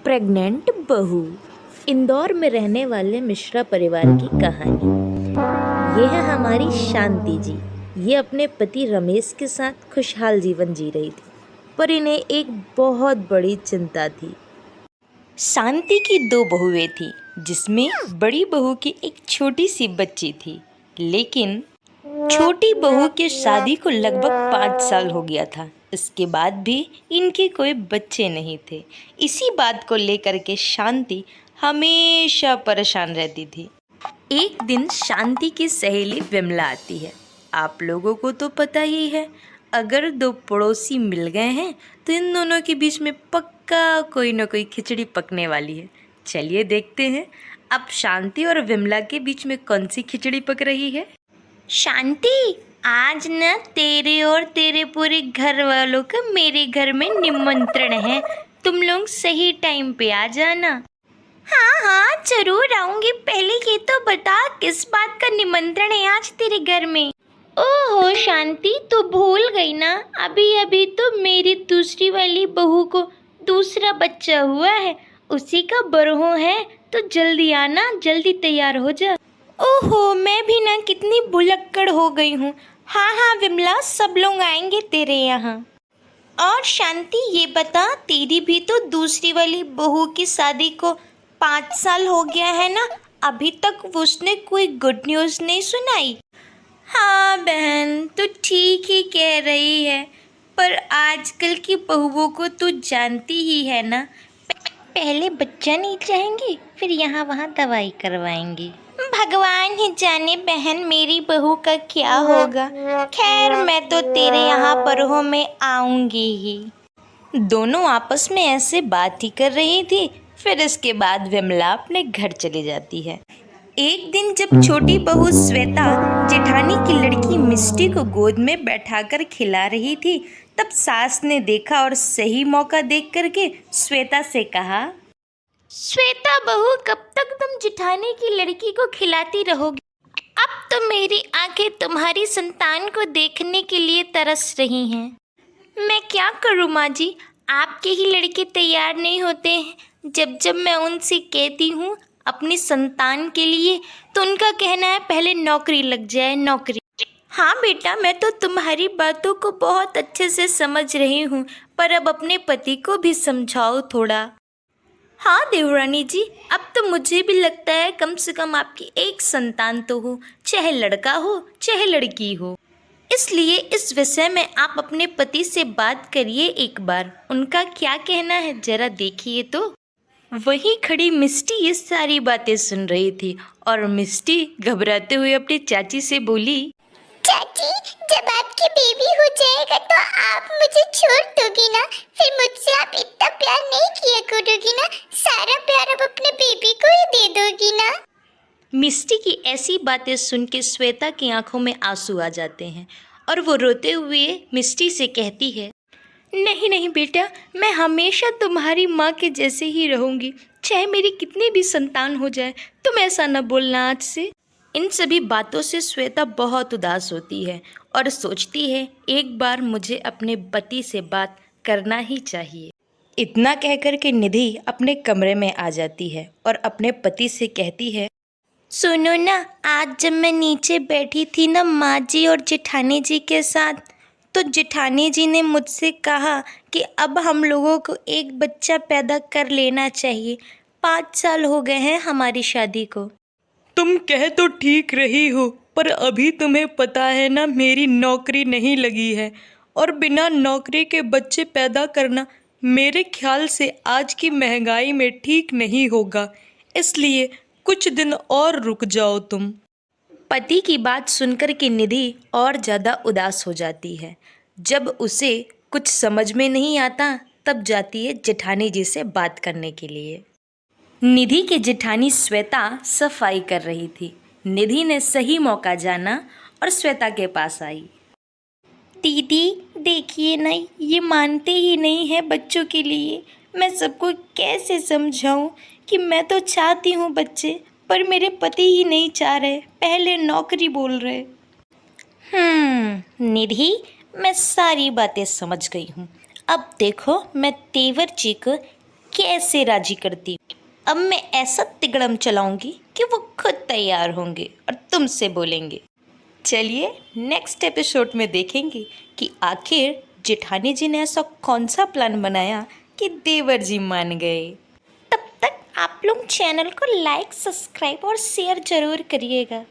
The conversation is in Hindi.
प्रेग्नेंट बहू। इंदौर में रहने वाले मिश्रा परिवार की कहानी। ये है हमारी शांति जी। ये अपने पति रमेश के साथ खुशहाल जीवन जी रही थी, पर इन्हें एक बहुत बड़ी चिंता थी। शांति की 2 बहुएं थी, जिसमें बड़ी बहू की एक छोटी सी बच्ची थी, लेकिन छोटी बहू की शादी को लगभग 5 साल हो गया था। इसके बाद भी इनके कोई बच्चे नहीं थे। इसी बात को लेकर के शांति हमेशा परेशान रहती थी। एक दिन शांति की सहेली विमला आती है। आप लोगों को तो पता ही है, अगर 2 पड़ोसी मिल गए हैं तो इन दोनों के बीच में पक्का कोई ना कोई खिचड़ी पकने वाली है। चलिए देखते हैं अब शांति और विमला के बीच में कौन सी खिचड़ी पक रही है। शांति, आज न तेरे और तेरे पूरे घर वालों का मेरे घर में निमंत्रण है। तुम लोग सही टाइम पे आ जाना। हाँ हाँ, जरूर आऊंगी। पहले ये तो बता, किस बात का निमंत्रण है आज तेरे घर में? ओहो शांति, तू भूल गई ना, अभी अभी तो मेरी दूसरी वाली बहू को दूसरा बच्चा हुआ है, उसी का बरहो है। तो जल्दी आना, जल्दी तैयार हो जा। ओहो, मैं भी ना कितनी भुलक्कड़ हो गई हूँ। हाँ हाँ विमला, सब लोग आएंगे तेरे यहाँ। और शांति, ये बता, तेरी भी तो दूसरी वाली बहू की शादी को 5 साल हो गया है ना, अभी तक उसने कोई गुड न्यूज़ नहीं सुनाई? हाँ बहन, तू ठीक ही कह रही है, पर आजकल की बहुओं को तू जानती ही है ना, पहले बच्चा नहीं चाहेंगे, फिर यहाँ वहाँ दवाई करवाएंगे। भगवान ही जाने बहन, मेरी बहू का क्या होगा। खैर, मैं तो तेरे यहाँ बरहों में आऊंगी ही। दोनों आपस में ऐसे बात ही कर रही थी। फिर इसके बाद विमला अपने घर चली जाती है। एक दिन जब छोटी बहू श्वेता जेठानी की लड़की मिष्टी को गोद में बैठाकर खिला रही थी, तब सास ने देखा और सही मौका देख करके श्वेता से कहा, श्वेता बहू, कब तक तुम जेठानी की लड़की को खिलाती रहोगी? अब तो मेरी आंखें तुम्हारी संतान को देखने के लिए तरस रही हैं। मैं क्या करूँ माँ जी, आपके ही लड़के तैयार नहीं होते हैं। जब जब मैं उनसे कहती हूँ अपनी संतान के लिए, तो उनका कहना है पहले नौकरी लग जाए, नौकरी। हाँ बेटा, मैं तो तुम्हारी बातों को बहुत अच्छे से समझ रही हूँ, पर अब अपने पति को भी समझाओ थोड़ा। हाँ देवरानी जी, अब तो मुझे भी लगता है कम से कम आपकी एक संतान तो हो, चाहे लड़का हो चाहे लड़की हो। इसलिए इस विषय में आप अपने पति से बात करिए एक बार, उनका क्या कहना है जरा देखिए तो। वहीं खड़ी मिष्टी ये सारी बातें सुन रही थी और मिष्टी घबराते हुए अपनी चाची से बोली, चाची, जब आपकी बेबी हो जाएगा तो आप मुझे छोड़ दोगी ना? फिर मुझसे आप इतना प्यार नहीं किया करोगी ना? सारा प्यार अब अपने बेबी को ही दे दोगी ना? मिष्टी की ऐसी बातें सुन के श्वेता की आंखों में आंसू आ जाते हैं और वो रोते हुए मिष्टी से कहती है, नहीं नहीं बेटा, मैं हमेशा तुम्हारी माँ के जैसे ही रहूँगी, चाहे मेरी कितनी भी संतान हो जाए। तुम ऐसा न बोलना आज से। इन सभी बातों से श्वेता बहुत उदास होती है और सोचती है एक बार मुझे अपने पति से बात करना ही चाहिए। इतना कहकर के निधि अपने कमरे में आ जाती है और अपने पति से कहती है, सुनो ना, आज जब मैं नीचे बैठी थी ना माँ जी और जेठानी जी के साथ, तो जेठानी जी ने मुझसे कहा कि अब हम लोगों को एक बच्चा पैदा कर लेना चाहिए। 5 साल हो गए हैं हमारी शादी को। तुम कह तो ठीक रही हो, पर अभी तुम्हें पता है ना, मेरी नौकरी नहीं लगी है और बिना नौकरी के बच्चे पैदा करना मेरे ख्याल से आज की महंगाई में ठीक नहीं होगा। इसलिए कुछ दिन और रुक जाओ तुम। पति की बात सुनकर के निधि और ज़्यादा उदास हो जाती है। जब उसे कुछ समझ में नहीं आता, तब जाती है जेठानी जी से बात करने के लिए। निधि के जेठानी श्वेता सफाई कर रही थी। निधि ने सही मौका जाना और श्वेता के पास आई। दीदी देखिए ना, ये मानते ही नहीं है बच्चों के लिए। मैं सबको कैसे समझाऊं कि मैं तो चाहती हूँ बच्चे, पर मेरे पति ही नहीं चाह रहे, पहले नौकरी बोल रहे। निधि, मैं सारी बातें समझ गई हूँ। अब देखो मैं तेवर जी को कैसे राजी करती हूँ। अब मैं ऐसा तिगड़म चलाऊंगी कि वो खुद तैयार होंगे और तुमसे बोलेंगे। चलिए नेक्स्ट एपिसोड में देखेंगे कि आखिर जेठानी जी ने ऐसा कौन सा प्लान बनाया कि देवर जी मान गए। तब तक आप लोग चैनल को लाइक, सब्सक्राइब और शेयर जरूर करिएगा।